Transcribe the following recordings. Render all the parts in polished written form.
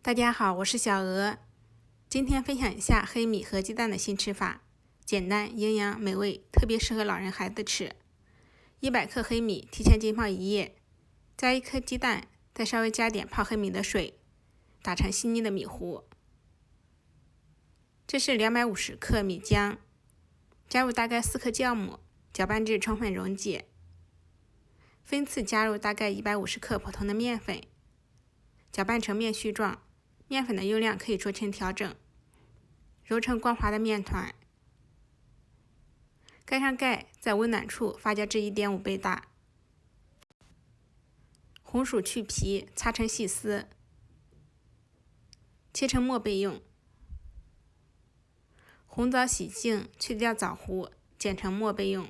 大家好，我是小鹅。今天分享一下黑米和鸡蛋的新吃法，简单、营养、美味，特别适合老人孩子吃。100克黑米提前浸泡1夜，加1颗鸡蛋，再稍微加点泡黑米的水，打成细腻的米糊。这是250克米浆，加入大概4克酵母，搅拌至充分溶解。分次加入大概150克普通的面粉，搅拌成面絮状。面粉的用量可以酌情调整，揉成光滑的面团，盖上盖，在温暖处发酵至1.5倍大。红薯去皮，擦成细丝，切成末备用。红枣洗净，去掉枣核，剪成末备用。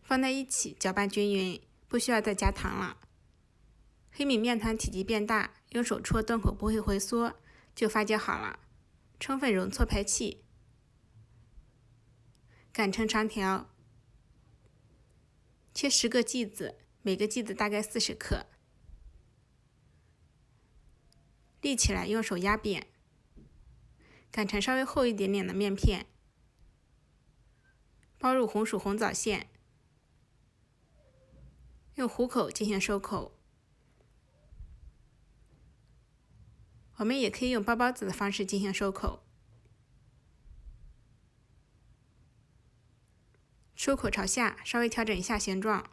放在一起搅拌均匀，不需要再加糖了。黑米面团体积变大，用手戳端口不会回缩，就发酵好了，充分容错排气。擀成长条，切10个剂子，每个剂子大概40克。立起来用手压扁，擀成稍微厚一点点的面片，包入红薯红枣馅，用虎口进行收口。我们也可以用包包子的方式进行收口。收口朝下，稍微调整一下形状，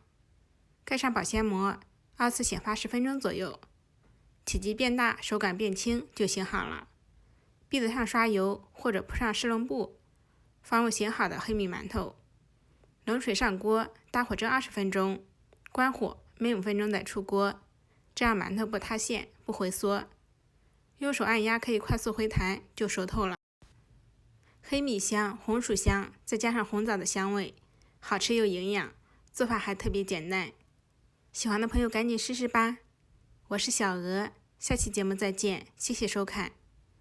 盖上保鲜膜，2次醒发10分钟左右。体积变大，手感变轻就醒好了。篦子上刷油或者铺上湿笼布，放入醒好的黑米馒头。冷水上锅，大火蒸20分钟，关火，每5分钟再出锅，这样馒头不塌陷，不回缩。用手按压可以快速回弹，就熟透了。黑米香，红薯香，再加上红枣的香味，好吃又营养，做法还特别简单。喜欢的朋友赶紧试试吧。我是小鹅，下期节目再见，谢谢收看。